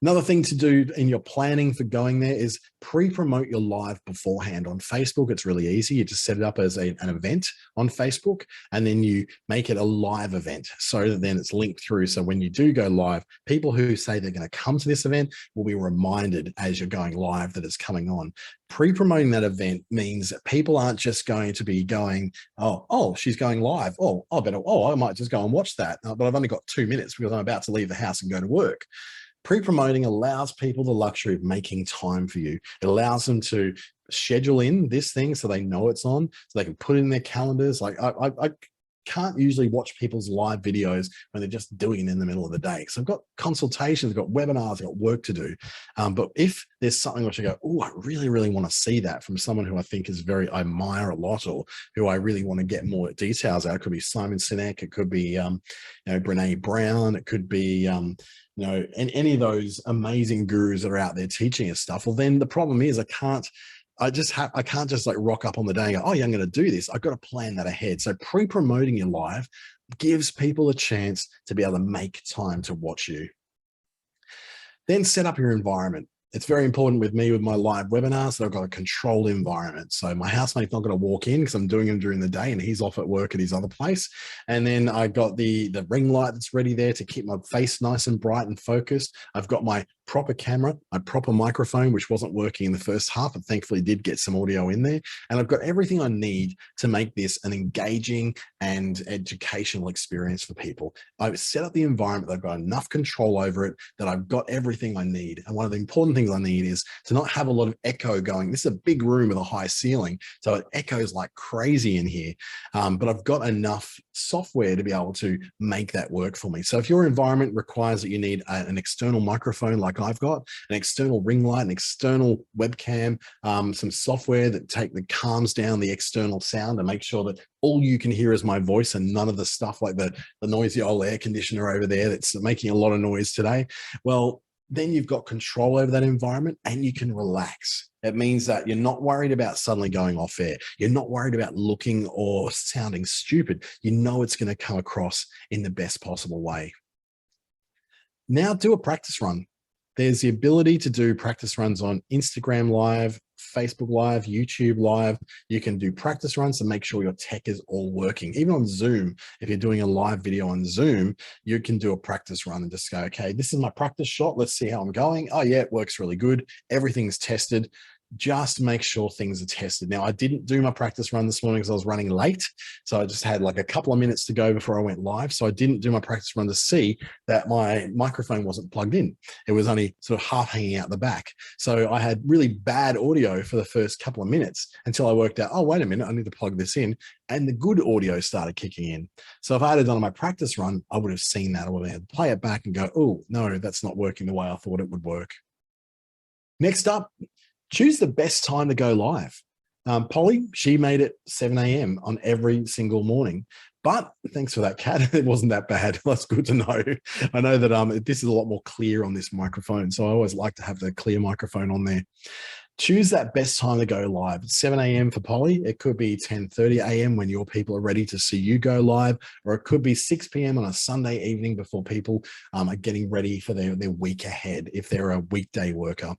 Another thing to do in your planning for going there is pre-promote your live beforehand. On Facebook, it's really easy. You just set it up as an event on Facebook, and then you make it a live event so that then it's linked through. So when you do go live, people who say they're going to come to this event will be reminded as you're going live that it's coming on. Pre-promoting that event means that people aren't just going to be going, oh, she's going live. I might just go and watch that. But I've only got 2 minutes because I'm about to leave the house and go to work. Pre-promoting allows people the luxury of making time for you. It allows them to schedule in this thing so they know it's on, so they can put it in their calendars. Like I can't usually watch people's live videos when they're just doing it in the middle of the day. So I've got consultations, I've got webinars, I've got work to do. But if there's something which I go, oh, I really, really want to see that from someone who I think is I admire a lot, or who I really want to get more details out. It could be Simon Sinek, it could be Brene Brown, it could be and any of those amazing gurus that are out there teaching us stuff. Well, then the problem is I can't just like rock up on the day and go, oh yeah, I'm going to do this. I've got to plan that ahead. So pre-promoting your live gives people a chance to be able to make time to watch you. Then set up your environment. It's very important with me with my live webinars that I've got a controlled environment. So my housemate's not going to walk in because I'm doing them during the day and he's off at work at his other place. And then I got the ring light that's ready there to keep my face nice and bright and focused. I've got my proper camera, my proper microphone, which wasn't working in the first half, but thankfully did get some audio in there. And I've got everything I need to make this an engaging and educational experience for people. I've set up the environment, I've got enough control over it that I've got everything I need. And one of the important things I need is to not have a lot of echo going. This is a big room with a high ceiling, so it echoes like crazy in here. But I've got enough software to be able to make that work for me. So if your environment requires that you need an external microphone like I've got, an external ring light, an external webcam, some software that calms down the external sound and make sure that all you can hear is my voice and none of the stuff like the noisy old air conditioner over there that's making a lot of noise today, well, then you've got control over that environment and you can relax. It means that you're not worried about suddenly going off air. You're not worried about looking or sounding stupid. You know it's going to come across in the best possible way. Now do a practice run. There's the ability to do practice runs on Instagram Live, Facebook Live, YouTube Live. You can do practice runs to make sure your tech is all working. Even on Zoom, if you're doing a live video on Zoom, you can do a practice run and just go, okay, this is my practice shot. Let's see how I'm going. Oh yeah, it works really good. Everything's tested. Just make sure things are tested. Now, I didn't do my practice run this morning because I was running late. So I just had like a couple of minutes to go before I went live. So I didn't do my practice run to see that my microphone wasn't plugged in. It was only sort of half hanging out the back. So I had really bad audio for the first couple of minutes until I worked out, oh, wait a minute, I need to plug this in. And the good audio started kicking in. So if I had done my practice run, I would have seen that. I would have had to play it back and go, oh, no, that's not working the way I thought it would work. Next up, choose the best time to go live. Polly, she made it 7 a.m. on every single morning. But thanks for that, Kat. It wasn't that bad. That's good to know. I know that this is a lot more clear on this microphone. So I always like to have the clear microphone on there. Choose that best time to go live. 7 a.m. for Polly. It could be 10:30 a.m. when your people are ready to see you go live, or it could be 6 p.m. on a Sunday evening before people are getting ready for their week ahead if they're a weekday worker.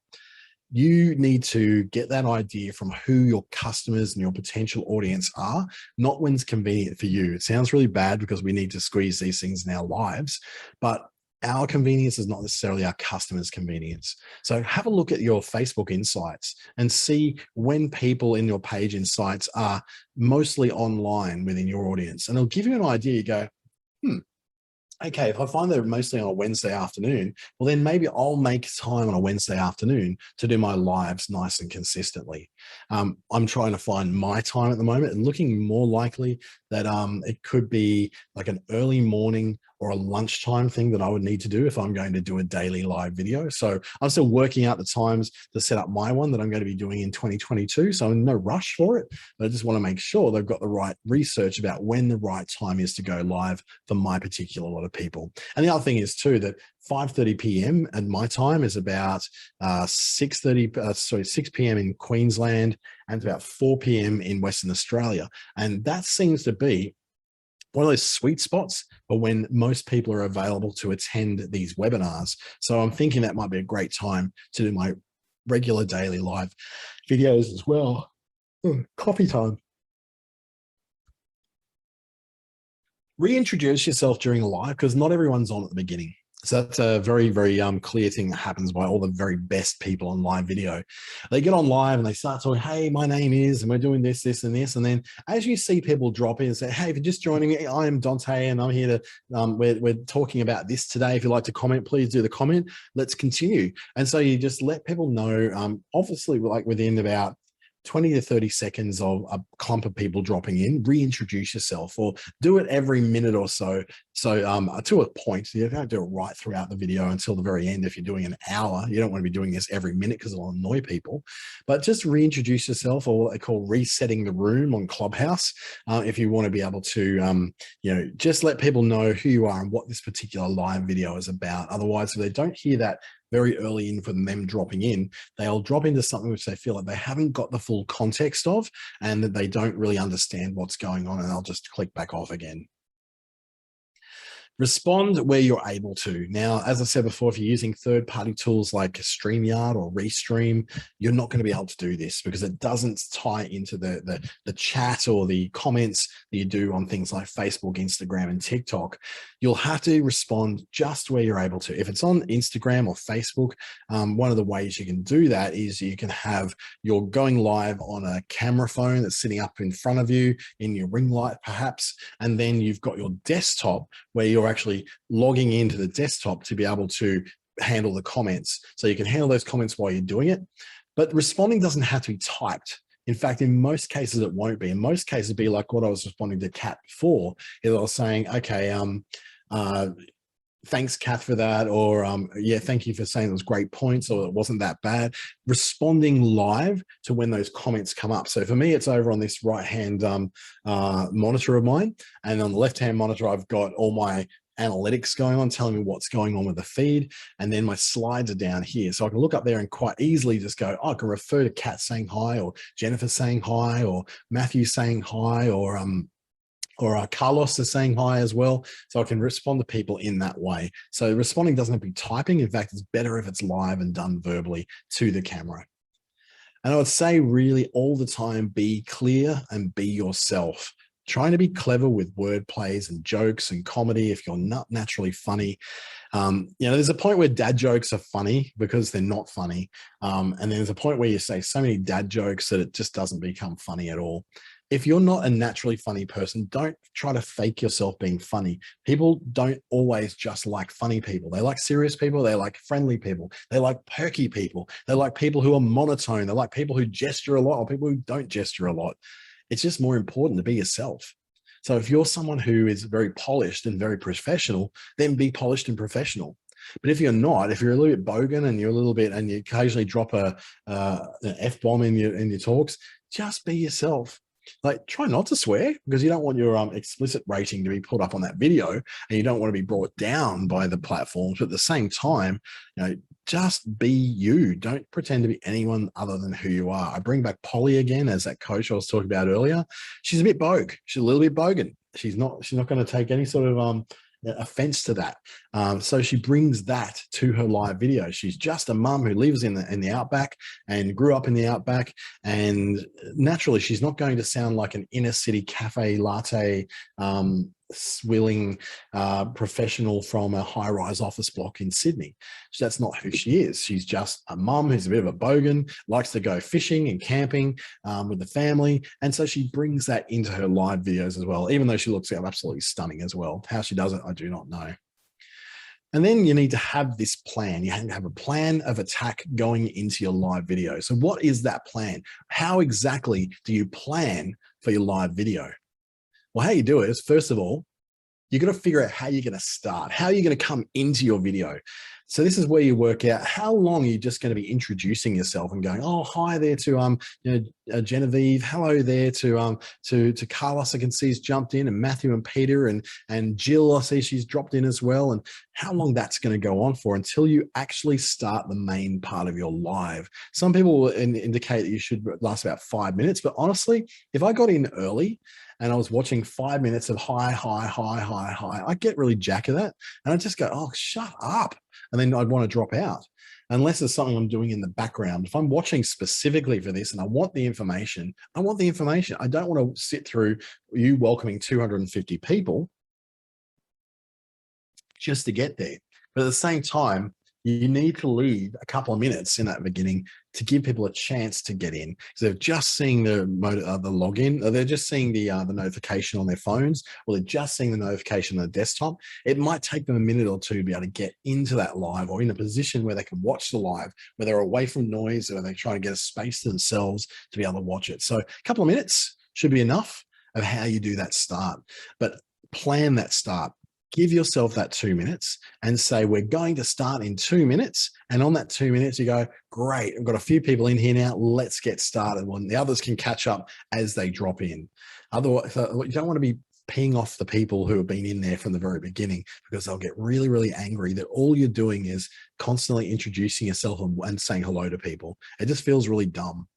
You need to get that idea from who your customers and your potential audience are, not when's convenient for you. It sounds really bad because we need to squeeze these things in our lives, but our convenience is not necessarily our customers' convenience. So have a look at your Facebook insights and see when people in your page insights are mostly online within your audience. And it'll give you an idea. You go, okay, if I find they're mostly on a Wednesday afternoon, well, then maybe I'll make time on a Wednesday afternoon to do my lives nice and consistently. I'm trying to find my time at the moment and looking more likely that it could be like an early morning or a lunchtime thing that I would need to do if I'm going to do a daily live video. So I'm still working out the times to set up my one that I'm going to be doing in 2022. So I'm in no rush for it, but I just want to make sure they've got the right research about when the right time is to go live for my particular lot of people. And the other thing is too, that 5:30 p.m. at my time is about 6 p.m. in Queensland, and it's about 4 p.m. in Western Australia. And that seems to be one of those sweet spots for when most people are available to attend these webinars. So I'm thinking that might be a great time to do my regular daily live videos as well. Coffee time. Reintroduce yourself during a live because not everyone's on at the beginning. So that's a very, very clear thing that happens by all the very best people on live video. They get on live and they start talking, hey, my name is, and we're doing this, this, and this. And then as you see people drop in and say, hey, if you're just joining me, I am Dante and I'm here to, we're talking about this today. If you'd like to comment, please do the comment. Let's continue. And so you just let people know, obviously like within about 20 to 30 seconds of a clump of people dropping in, reintroduce yourself or do it every minute or so. So to a point, you don't do it right throughout the video until the very end. If you're doing an hour, you don't want to be doing this every minute because it'll annoy people, but just reintroduce yourself, or what they call resetting the room on Clubhouse. If you want to be able to, just let people know who you are and what this particular live video is about. Otherwise, if they don't hear that very early in from them dropping in, they'll drop into something which they feel like they haven't got the full context of and that they don't really understand what's going on, and they'll just click back off again. Respond where you're able to. Now, as I said before, if you're using third-party tools like StreamYard or Restream, you're not going to be able to do this because it doesn't tie into the chat or the comments that you do on things like Facebook, Instagram, and TikTok. You'll have to respond just where you're able to. If it's on Instagram or Facebook, one of the ways you can do that is you can have you're going live on a camera phone that's sitting up in front of you in your ring light, perhaps, and then you've got your desktop where you're actually logging into the desktop to be able to handle the comments. So you can handle those comments while you're doing it, but responding doesn't have to be typed. In fact, in most cases, it won't be. In most cases, it'd be like what I was responding to Kat before, is I was saying, okay, thanks, Kath, for that, or yeah, thank you for saying those great points, or it wasn't that bad. Responding live to when those comments come up. So for me, it's over on this right-hand monitor of mine, and on the left-hand monitor, I've got all my analytics going on, telling me what's going on with the feed, and then my slides are down here. So I can look up there and quite easily just go, oh, I can refer to Kat saying hi, or Jennifer saying hi, or Matthew saying hi, or Carlos is saying hi as well. So I can respond to people in that way. So responding doesn't have to be typing. In fact, it's better if it's live and done verbally to the camera. And I would say really all the time, be clear and be yourself. Trying to be clever with word plays and jokes and comedy if you're not naturally funny. You know, there's a point where dad jokes are funny because they're not funny. And there's a point where you say so many dad jokes that it just doesn't become funny at all. If you're not a naturally funny person, don't try to fake yourself being funny. People don't always just like funny people. They like serious people. They like friendly people. They like perky people. They like people who are monotone. They like people who gesture a lot or people who don't gesture a lot. It's just more important to be yourself. So if you're someone who is very polished and very professional, then be polished and professional. But if you're not, if you're a little bit bogan and you're a little bit, and you occasionally drop an F-bomb in your talks, just be yourself. Like, try not to swear because you don't want your explicit rating to be put up on that video, and you don't want to be brought down by the platforms. But at the same time, you know, just be you. Don't pretend to be anyone other than who you are. I bring back Polly again as that coach I was talking about earlier. She's a bit bogue. She's a little bit bogan. She's not going to take any sort of offense to that. So she brings that to her live video. She's just a mum who lives in the outback and grew up in the outback, and naturally she's not going to sound like an inner city cafe latte swilling professional from a high-rise office block in Sydney. That's not who she is. She's just a mum who's a bit of a bogan, likes to go fishing and camping with the family, and so she brings that into her live videos as well, even though she looks absolutely stunning as well. How she does it, I do not know. And then you need to have this plan. You have a plan of attack going into your live video. So what is that plan? How exactly do you plan for your live video? Well, how you do it is, first of all, you've got to figure out how you're going to start. How are you going to come into your video? So this is where you work out how long you're just going to be introducing yourself and going, oh, hi there to Genevieve. Hello there to Carlos. I can see he's jumped in, and Matthew and Peter and Jill. I see she's dropped in as well. And how long that's going to go on for until you actually start the main part of your live. Some people will indicate that you should last about 5 minutes, but honestly, if I got in early and I was watching 5 minutes of hi, I get really jack of that. And I just go, oh, shut up. And then I'd want to drop out unless there's something I'm doing in the background. If I'm watching specifically for this and I want the information, I want the information. I don't want to sit through you welcoming 250 people just to get there. But at the same time, you need to leave a couple of minutes in that beginning to give people a chance to get in. So they're just seeing the login, or they're just seeing the notification on their phones, or they're just seeing the notification on the desktop. It might take them a minute or two to be able to get into that live, or in a position where they can watch the live, where they're away from noise, or they're trying to get a space to themselves to be able to watch it. So a couple of minutes should be enough of how you do that start, but plan that start. Give yourself that 2 minutes and say, we're going to start in 2 minutes. And on that 2 minutes, you go, great, I've got a few people in here now. Let's get started. Well, the others can catch up as they drop in. Otherwise, you don't want to be peeing off the people who have been in there from the very beginning, because they'll get really, really angry that all you're doing is constantly introducing yourself and saying hello to people. It just feels really dumb.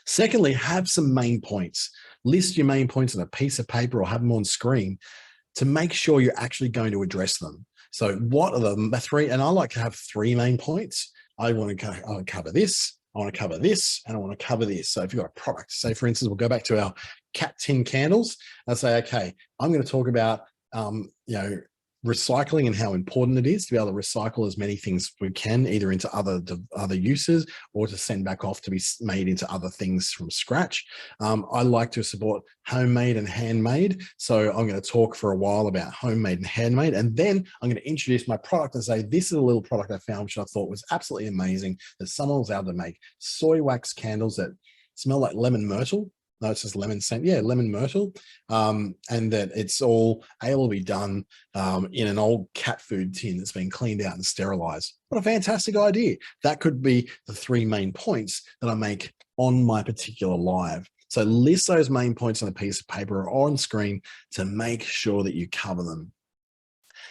Secondly, have some main points. List your main points on a piece of paper or have them on screen. to make sure you're actually going to address them. So what are the three? And I like to have three main points. I want to cover this, I want to cover this, and I want to cover this. So if you've got a product, say for instance, we'll go back to our cat tin candles. I'll say, okay, I'm going to talk about, recycling and how important it is to be able to recycle as many things we can, either into other uses or to send back off to be made into other things from scratch. I like to support homemade and handmade. So I'm going to talk for a while about homemade and handmade, and then I'm going to introduce my product and say, this is a little product I found, which I thought was absolutely amazing, that someone was able to make soy wax candles that smell like lemon myrtle. No, it's just lemon scent. Yeah, lemon myrtle. And that it's all able to be done in an old cat food tin that's been cleaned out and sterilized. What a fantastic idea. That could be the three main points that I make on my particular live. So list those main points on a piece of paper or on screen to make sure that you cover them.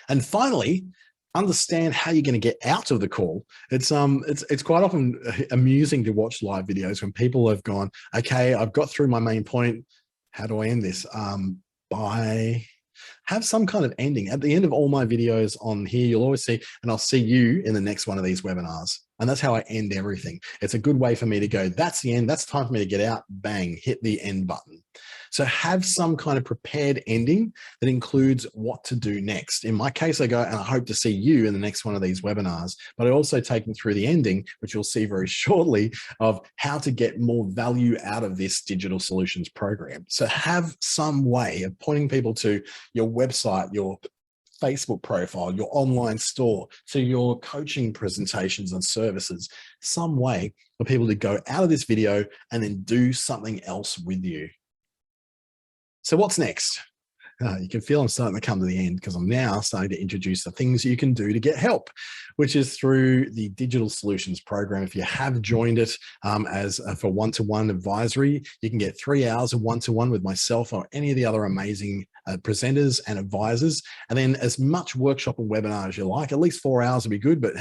And finally, understand how you're going to get out of the call. It's quite often amusing to watch live videos when people have gone, okay, I've got through my main point. How do I end this? By have some kind of ending. At the end of all my videos on here, you'll always see, and I'll see you in the next one of these webinars. And that's how I end everything. It's a good way for me to go, that's the end. That's time for me to get out. Bang, hit the end button. So have some kind of prepared ending that includes what to do next. In my case, I go, and I hope to see you in the next one of these webinars, but I also take them through the ending, which you'll see very shortly, of how to get more value out of this digital solutions program. So have some way of pointing people to your website, your Facebook profile, your online store, to your coaching presentations and services, some way for people to go out of this video and then do something else with you. So what's next? You can feel I'm starting to come to the end, because I'm now starting to introduce the things you can do to get help, which is through the Digital Solutions Program. If you have joined it for one-to-one advisory, you can get 3 hours of one-to-one with myself or any of the other amazing presenters and advisors, and then as much workshop and webinar as you like. At least 4 hours would be good, but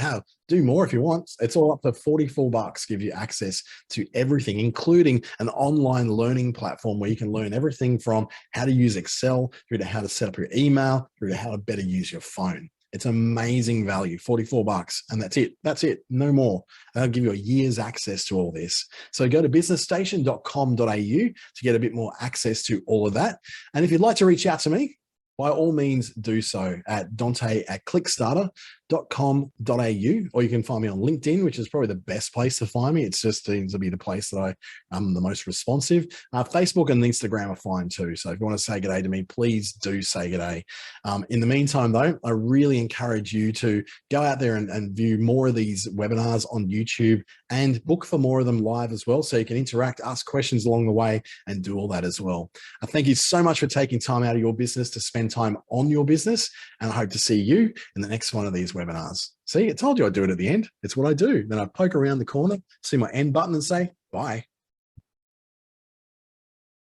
do more if you want. It's all up to $44, give you access to everything, including an online learning platform where you can learn everything from how to use Excel through to how to set up your email, through to how to better use your phone. It's amazing value, $44, and that's it. That's it, no more. I'll give you a year's access to all this. So go to businessstation.com.au to get a bit more access to all of that. And if you'd like to reach out to me, by all means do so at Dante@clickstarter.com.au, or you can find me on LinkedIn, which is probably the best place to find me. It just seems to be the place that I'm the most responsive. Facebook and Instagram are fine too. So if you want to say g'day to me, please do say g'day. In the meantime though, I really encourage you to go out there and view more of these webinars on YouTube, and book for more of them live as well, so you can interact, ask questions along the way, and do all that as well. I thank you so much for taking time out of your business to spend time on your business, and I hope to see you in the next one of these webinars. See, I told you I'd do it at the end. It's what I do. Then I poke around the corner, see my end button, and say bye.